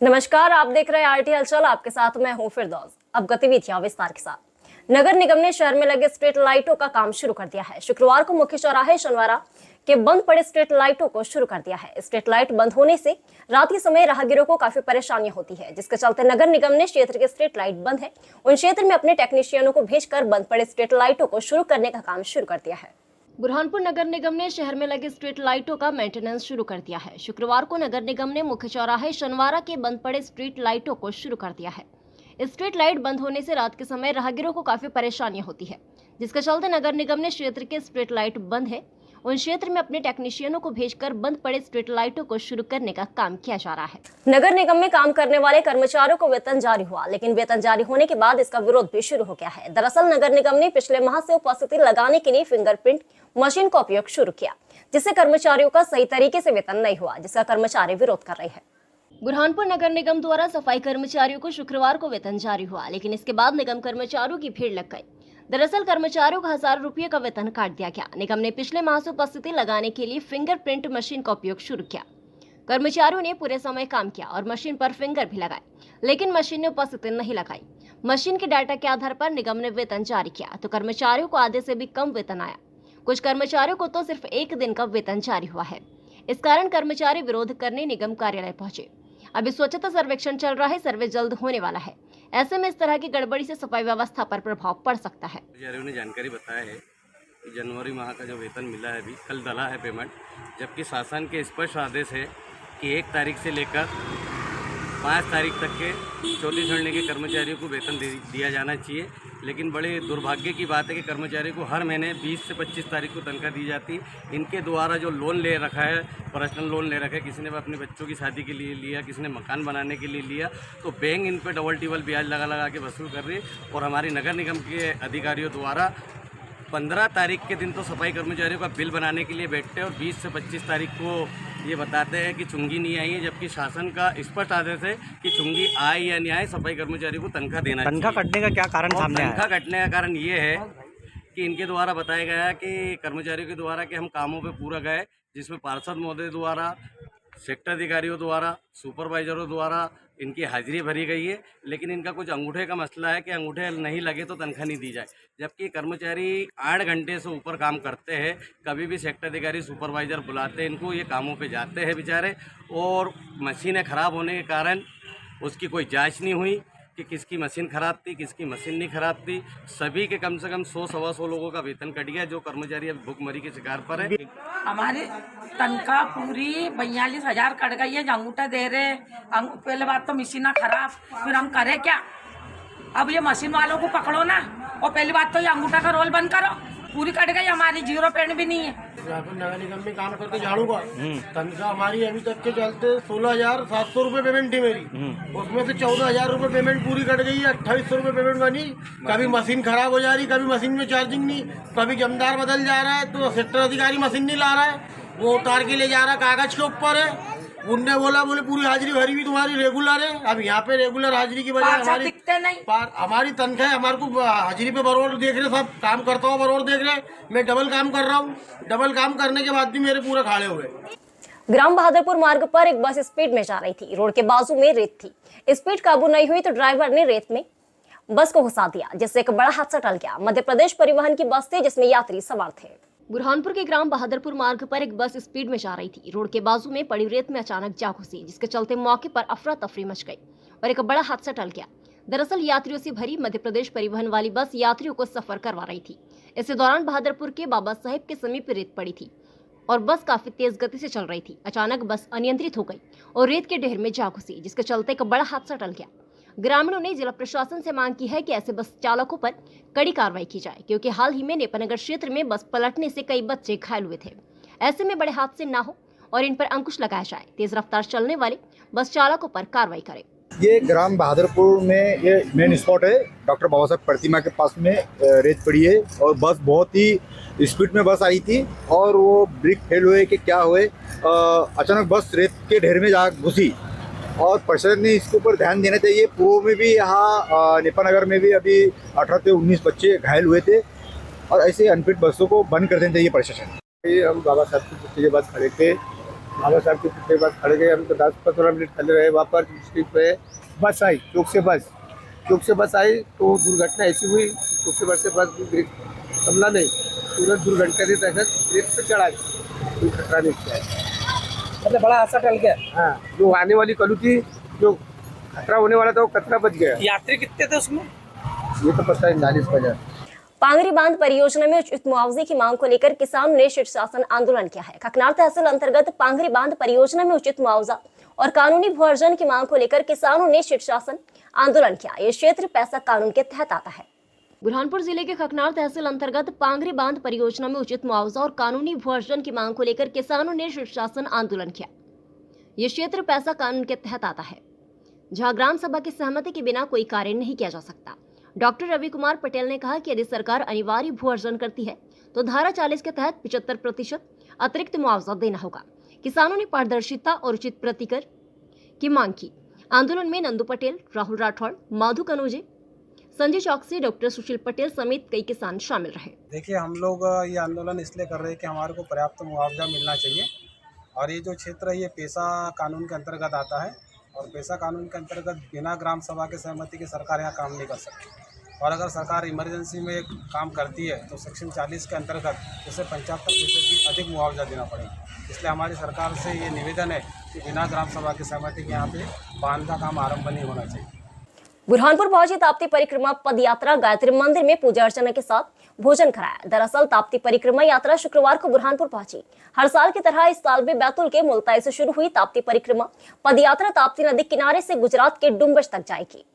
नमस्कार, आप देख रहे हैं आरटी हलचल। आपके साथ मैं हूं फिरदौस। अब गतिविधियां विस्तार के साथ। नगर निगम ने शहर में लगे स्ट्रीट लाइटों का काम शुरू कर दिया है। शुक्रवार को मुख्य चौराहे शनिवारा के बंद पड़े स्ट्रीट लाइटों को शुरू कर दिया है। स्ट्रीट लाइट बंद होने से रात के समय राहगीरों को काफी परेशानियां होती है, जिसके चलते नगर निगम ने क्षेत्र के स्ट्रीट लाइट बंद है उन क्षेत्र में अपने टेक्नीशियनों को भेजकर बंद पड़े स्ट्रीट लाइटों को शुरू करने का काम शुरू कर दिया है। बुरहानपुर नगर निगम ने शहर में लगे स्ट्रीट लाइटों का मेंटेनेंस शुरू कर दिया है। शुक्रवार को नगर निगम ने मुख्य चौराहे शनिवारा के बंद पड़े स्ट्रीट लाइटों को शुरू कर दिया है। स्ट्रीट लाइट बंद होने से रात के समय राहगीरों को काफी परेशानियां होती है, जिसके चलते नगर निगम ने क्षेत्र के स्ट्रीट लाइट बंद है उन क्षेत्र में अपने टेक्नीशियनों को भेजकर बंद पड़े स्ट्रीट लाइटों को शुरू करने का काम किया जा रहा है। नगर निगम में काम करने वाले कर्मचारियों को वेतन जारी हुआ, लेकिन वेतन जारी होने के बाद इसका विरोध भी शुरू हो गया है। दरअसल नगर निगम ने पिछले माह से उपस्थिति लगाने के लिए फिंगरप्रिंट मशीन का उपयोग शुरू किया, जिससे कर्मचारियों का सही तरीके से वेतन नहीं हुआ, जिसका कर्मचारी विरोध कर रहे हैं। बुरहानपुर नगर निगम द्वारा सफाई कर्मचारियों को शुक्रवार को वेतन जारी हुआ, लेकिन इसके बाद निगम कर्मचारियों की भीड़ लग गई। दरअसल कर्मचारियों को 1000 रुपये का वेतन काट दिया गया। निगम ने पिछले माह से उपस्थिति लगाने के लिए फिंगरप्रिंट मशीन का उपयोग शुरू किया। कर्मचारियों ने पूरे समय काम किया और मशीन पर फिंगर भी लगाए, लेकिन मशीन ने उपस्थिति नहीं लगाई। मशीन के डाटा के आधार पर निगम ने वेतन जारी किया तो कर्मचारियों को आधे से भी कम वेतन आया। कुछ कर्मचारियों को तो सिर्फ 1 दिन का वेतन जारी हुआ है। इस कारण कर्मचारी विरोध करने निगम कार्यालय पहुंचे। अभी स्वच्छता सर्वेक्षण चल रहा है, सर्वे जल्द होने वाला है। ऐसे में इस तरह की गड़बड़ी से सफाई व्यवस्था पर प्रभाव पड़ सकता है। कर्मचारियों ने जानकारी बताया है कि जनवरी माह का जो वेतन मिला है अभी कल डला है पेमेंट, जबकि शासन के स्पष्ट आदेश है कि 1 तारीख से लेकर 5 तारीख तक के 34 घंटे के कर्मचारियों को वेतन दिया जाना चाहिए। लेकिन बड़े दुर्भाग्य की बात है कि कर्मचारियों को हर महीने 20 से 25 तारीख को तनख्वाह दी जाती। इनके द्वारा जो लोन ले रखा है, पर्सनल लोन ले रखा है, किसी ने अपने बच्चों की शादी के लिए लिया, किसी ने मकान बनाने के लिए लिया, तो बैंक इन पर डबल टिबल ब्याज लगा के वसूल कर रही है। और हमारी नगर निगम के अधिकारियों द्वारा 15 तारीख के दिन तो सफाई कर्मचारियों का बिल बनाने के लिए बैठते हैं और 20 से 25 तारीख को ये बताते हैं कि चुंगी नहीं आई है, जबकि शासन का स्पष्ट आदेश है कि चुंगी आए या नहीं आए सफाई कर्मचारियों को तनख्वाह देना चाहिए। तनख्वाह कटने का क्या कारण सामने आया? तनख्वाह कटने का कारण ये है कि इनके द्वारा बताया गया है कि कर्मचारियों के द्वारा कि हम कामों पे पूरा गए, जिसमें पार्षद महोदय द्वारा, सेक्टर अधिकारियों द्वारा, सुपरवाइजरों द्वारा इनकी हाजिरी भरी गई है, लेकिन इनका कुछ अंगूठे का मसला है कि अंगूठे नहीं लगे तो तनख्वाह नहीं दी जाए। जबकि कर्मचारी 8 घंटे से ऊपर काम करते हैं, कभी भी सेक्टर अधिकारी सुपरवाइजर बुलाते हैं इनको, ये कामों पे जाते हैं बेचारे, और मशीनें ख़राब होने के कारण उसकी कोई जांच नहीं हुई कि किसकी मशीन ख़राब थी, किसकी मशीन नहीं ख़राब थी। सभी के कम से कम 100-125 लोगों का वेतन कट गया, जो कर्मचारी अब भुखमरी के शिकार पर है। हमारी तनख्वाह पूरी 42,000 कट गई है। अंगूठा दे रहे, पहले बात तो मशीन खराब, फिर हम करें क्या? अब ये मशीन वालों को पकड़ो ना, और पहली बात तो ये अंगूठा का रोल बंद करो। पूरी कट गई हमारी, 0 पेन भी नहीं है। नगर निगम में काम करके झाड़ू का तनख्वाह हमारी अभी तक के चलते 16,700 रुपये पेमेंट थी मेरी। उसमें से 14,000 रुपये पेमेंट पूरी कट गई है। 2800 रुपये पेमेंट बनी। कभी मशीन खराब हो जा रही, कभी मशीन में चार्जिंग नहीं, कभी जमदार बदल जा रहा है तो सेक्टर अधिकारी मशीन नहीं ला रहा है, वो उतार के ले जा रहा है, कागज के ऊपर है। उनने बोले पूरी हाजिरी भरी भी तुम्हारी रेगुलर है। अब यहाँ पे रेगुलर हाजिरी की वजह हमारी तनख्वाह हमारे को हाजिरी पे बरोबर देख रहे, सब काम करता हूँ बरोबर देख रहे। मैं डबल काम कर रहा हूँ, डबल काम करने के बाद भी मेरे पूरे खाड़े हुए। ग्राम बहादुरपुर मार्ग पर एक बस स्पीड में जा रही थी। रोड के बाजू में रेत थी। स्पीड काबू नहीं हुई तो ड्राइवर ने रेत में बस को घुसा दिया, जिससे एक बड़ा हादसा टल गया। मध्य प्रदेश परिवहन की बस थी जिसमें यात्री सवार थे। बुरहानपुर के ग्राम बहादुरपुर मार्ग पर एक बस स्पीड में जा रही थी। रोड के बाजू में पड़ी रेत में अचानक जा घुसी, जिसके चलते मौके पर अफरा तफरी मच गई और एक बड़ा हादसा टल गया। दरअसल यात्रियों से भरी मध्य प्रदेश परिवहन वाली बस यात्रियों को सफर करवा रही थी। इसी दौरान बहादुरपुर के बाबा साहेब के समीप रेत पड़ी थी और बस काफी तेज गति से चल रही थी। अचानक बस अनियंत्रित हो गई और रेत के ढेर में जा घुसी, जिसके चलते एक बड़ा हादसा टल गया। ग्रामीणों ने जिला प्रशासन से मांग की है कि ऐसे बस चालकों पर कड़ी कार्रवाई की जाए, क्योंकि हाल ही में नेपानगर क्षेत्र में बस पलटने से कई बच्चे घायल हुए थे। ऐसे में बड़े हादसे न हो और इन पर अंकुश लगाया जाए। तेज रफ्तार चलने वाले बस चालकों पर कार्रवाई करे। ये ग्राम बहादुरपुर में ये मेन स्पॉट है। डॉक्टर बाबा साहब प्रतिमा के पास में रेत पड़ी है और बस बहुत ही स्पीड में बस आई थी और वो ब्रेक फेल हुए कि क्या हुए, अचानक बस रेत के ढेर में जा घुसी और प्रशासन ने इसके ऊपर ध्यान देना चाहिए। पूर्व में भी यहाँ नेपानगर में भी अभी 18 से 19 बच्चे घायल हुए थे और ऐसे अनफिट बसों को बंद कर देना चाहिए प्रशासन। हम बाबा साहब की पुष्टि के बाद खड़े थे बाबा साहब के पुतले के पास खड़े गए, हम तो 10-15 मिनट खड़े रहे। वहाँ पर स्ट्रीट पे बस आई, चौक से बस आई तो दुर्घटना ऐसी हुई, चौक से बस ब्रेक संभला नहीं, तुरंत दुर्घटना की तरह ब्रेक पे चढ़ा गया, कोई खतरा नहीं किया है। मतलब बड़ा हादसा टल गया। हाँ, जो आने वाली कलू थी, जो खतरा होने वाला था वो खतरा बच गया। यात्री कितने थे उसमें? ये तो पता है 40,000। पांगरी बांध परियोजना में उचित मुआवजे की मांग को लेकर किसानों ने शीर्षासन आंदोलन किया है। ककनार तहसील अंतर्गत पांगरी बांध परियोजना में उचित मुआवजा और कानूनी भू अर्जन की मांग को लेकर किसानों ने शीर्षासन आंदोलन किया। ये क्षेत्र पैसा कानून के तहत आता है। बुरहानपुर जिले के ककनार तहसील अंतर्गत पांगरी बांध परियोजना में उचित मुआवजा और कानूनी भू अर्जन की मांग को लेकर किसानों ने शीर्षासन आंदोलन किया। ये क्षेत्र पैसा कानून के तहत आता है, जहां ग्राम सभा की सहमति के बिना कोई कार्य नहीं किया जा सकता। डॉक्टर रवि कुमार पटेल ने कहा कि यदि सरकार अनिवार्य भू अर्जन करती है तो धारा 40 के तहत 75% अतिरिक्त मुआवजा देना होगा। किसानों ने पारदर्शिता और उचित प्रतिकर की मांग की। आंदोलन में नंदू पटेल, राहुल राठौड़, माधु कनोजे, संजय चौकसी, डॉक्टर सुशील पटेल समेत कई किसान शामिल रहे। देखिए, हम लोग ये आंदोलन इसलिए कर रहे हैं कि हमारे को पर्याप्त मुआवजा मिलना चाहिए और ये जो क्षेत्र है ये पेशा कानून के अंतर्गत आता है और पेशा कानून के अंतर्गत बिना ग्राम सभा की सहमति के सरकार यहाँ काम नहीं कर सकती। और अगर सरकार इमरजेंसी में काम करती है तो सेक्शन 40 के अंतर्गत उसे 75% की अधिक मुआवजा देना पड़ेगा। इसलिए हमारी सरकार से ये निवेदन है कि बिना ग्राम सभा की सहमति के यहाँ पे बांध का काम आरंभ नहीं होना चाहिए। बुरहानपुर पहुंची ताप्ती परिक्रमा पद यात्रा गायत्री मंदिर में पूजा अर्चना के साथ भोजन कराया। दरअसल ताप्ती परिक्रमा यात्रा शुक्रवार को बुरहानपुर पहुंची। हर साल की तरह इस साल भी बैतूल के मुल्ताई से शुरू हुई ताप्ती परिक्रमा पद यात्रा ताप्ती नदी किनारे से गुजरात के डुम्बश तक जाएगी।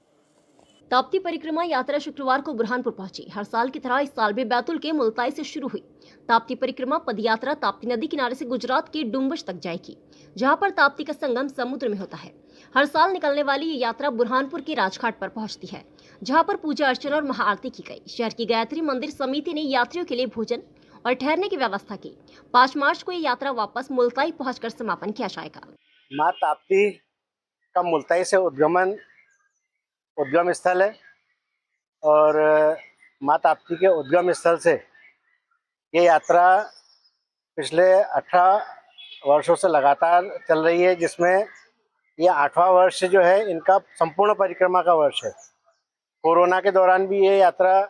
ताप्ती परिक्रमा यात्रा शुक्रवार को बुरहानपुर पहुंची। हर साल की तरह इस साल भी बैतूल के मुल्ताई से शुरू हुई ताप्ती परिक्रमा पद यात्रा ताप्ती नदी किनारे से गुजरात के डुम्बश तक जाएगी, जहां पर ताप्ती का संगम समुद्र में होता है। हर साल निकलने वाली ये यात्रा बुरहानपुर के राजघाट पर पहुंचती है, जहां पर पूजा अर्चना और महाआरती की गई। शहर की गायत्री मंदिर समिति ने यात्रियों के लिए भोजन और ठहरने की व्यवस्था की। 5 मार्च को ये यात्रा वापस मुल्ताई पहुंचकर समापन किया जाएगा। माँ ताप्ती का मुल्ताई से उद्गम स्थल है और माँ ताप्ती के उद्गम स्थल से ये यात्रा पिछले 18 वर्षों से लगातार चल रही है, जिसमें ये 8वां वर्ष जो है इनका संपूर्ण परिक्रमा का वर्ष है। कोरोना के दौरान भी ये यात्रा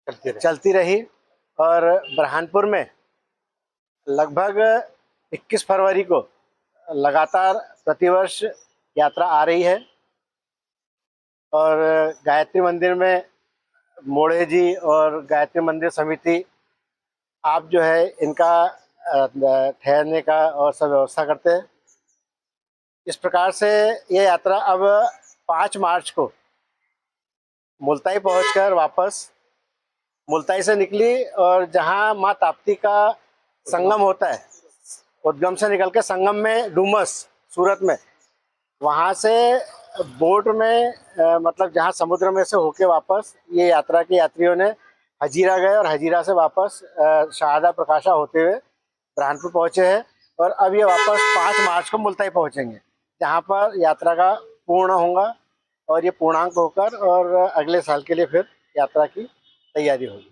चलती रही और बुरहानपुर में लगभग 21 फरवरी को लगातार प्रतिवर्ष यात्रा आ रही है और गायत्री मंदिर में मोड़े जी और गायत्री मंदिर समिति आप जो है इनका ठहरने का और सब व्यवस्था करते हैं। इस प्रकार से ये यात्रा अब 5 मार्च को मुल्ताई पहुंचकर वापस मुल्ताई से निकली और जहां माँ ताप्ती का संगम होता है, उद्गम से निकल के संगम में डुमस सूरत में, वहां से बोट में मतलब जहां समुद्र में से होके वापस ये यात्रा के यात्रियों ने हजीरा गए और हजीरा से वापस शहादा प्रकाशा होते हुए बुरहानपुर पहुंचे हैं और अब ये वापस 5 मार्च को मुल्ताई पहुंचेंगे, जहां पर यात्रा का पूर्ण होगा और ये पूर्णांक होकर और अगले साल के लिए फिर यात्रा की तैयारी होगी।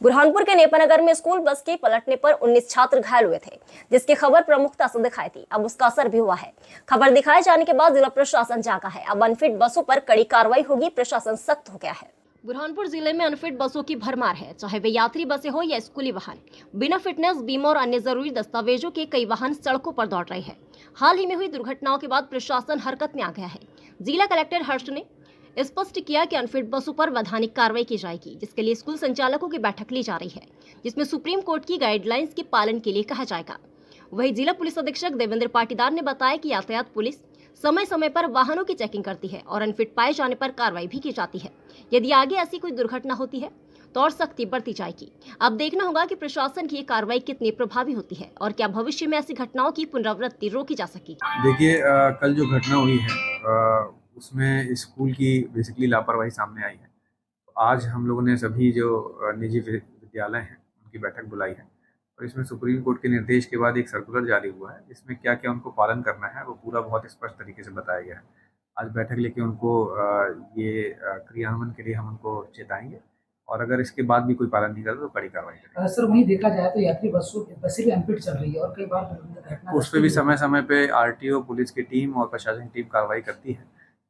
बुरहानपुर के नेपानगर में स्कूल बस के पलटने पर 19 छात्र घायल हुए थे, जिसकी खबर प्रमुखता से दिखाई थी। अब उसका असर भी हुआ है। खबर दिखाए जाने के बाद जिला प्रशासन जागा है। अब अनफिट बसों पर कड़ी कार्रवाई होगी। प्रशासन सख्त हो गया है। बुरहानपुर जिले में अनफिट बसों की भरमार है, चाहे वे यात्री बसें हो या स्कूली वाहन। बिना फिटनेस, बीमा और अन्य जरूरी दस्तावेजों के कई वाहन सड़कों पर दौड़ रहे हैं। हाल ही में हुई दुर्घटनाओं के बाद प्रशासन हरकत में आ गया है। जिला कलेक्टर हर्ष ने स्पष्ट किया कि अनफिट बसों पर वैधानिक कार्रवाई की जाएगी, जिसके लिए स्कूल संचालकों की बैठक ली जा रही है, जिसमें सुप्रीम कोर्ट की गाइडलाइंस के पालन के लिए कहा जाएगा। वहीं जिला पुलिस अधीक्षक देवेंद्र पाटीदार ने बताया कि यातायात पुलिस समय समय पर वाहनों की चेकिंग करती है और अनफिट पाए जाने पर कार्रवाई भी की जाती है। यदि आगे ऐसी कोई दुर्घटना होती है तो और सख्ती बढ़ती जाएगी। अब देखना होगा कि प्रशासन की ये कार्रवाई कितनी प्रभावी होती है और क्या भविष्य में ऐसी घटनाओं की पुनरावृत्ति रोकी जा सकेगी। देखिए, कल जो घटना हुई है उसमें स्कूल की बेसिकली लापरवाही सामने आई है। तो आज हम लोगों ने सभी जो निजी विद्यालय हैं उनकी बैठक बुलाई है और इसमें सुप्रीम कोर्ट के निर्देश के बाद एक सर्कुलर जारी हुआ है, जिसमें क्या क्या उनको पालन करना है वो पूरा बहुत स्पष्ट तरीके से बताया गया है। आज बैठक लेके उनको ये क्रियान्वयन के लिए हम उनको चेताएंगे और अगर इसके बाद भी कोई पालन नहीं करता तो कड़ी कार्रवाई करेंगे। सर वहीं देखा जाए तो यात्री बसें भी अनफिट चल रही है और कई बार घटना उस पर भी समय समय पे RTO पुलिस की टीम और प्रशासन की टीम कार्रवाई करती है।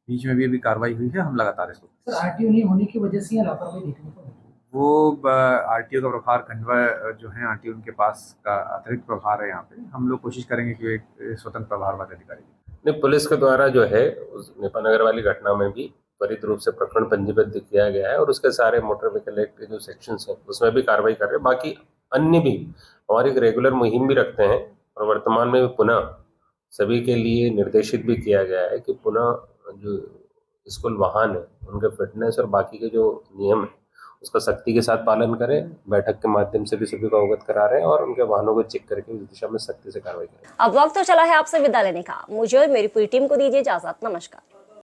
बीच में भी अभी कार्रवाई हुई है, हम लगातार इसको। सर RTO नहीं होने की वजह से यह लापरवाही देखने को मिली। वो RTO का प्रभार खंडवा जो है RTO उनके पास का अतिरिक्त प्रभार है यहाँ पे। हम लोग कोशिश करेंगे कि एक स्वतंत्र प्रभार वाले अधिकारी। नहीं, पुलिस के द्वारा जो है उस नेपानगर वाली घटना में भी त्वरित रूप से प्रकरण पंजीबद्ध किया गया है और उसके सारे मोटर व्हीकल एक्ट के जो सेक्शंस हैं उसमें भी कार्रवाई कर रहे हैं। बाकी अन्य भी हमारी एक रेगुलर मुहिम भी रखते हैं और वर्तमान में भी पुनः सभी के लिए निर्देशित भी किया गया है कि पुनः जो स्कूल वाहन है उनके फिटनेस और बाकी के जो नियम है उसका सख्ती के साथ पालन करें। बैठक के माध्यम से भी सभी को अवगत करा रहे हैं और उनके वाहनों को चेक करके उस दिशा में सख्ती से कार्रवाई करें। अब वक्त तो चला है आपसे विदा लेने का। मुझे और मेरी पूरी टीम को दीजिए इजाजत। नमस्कार।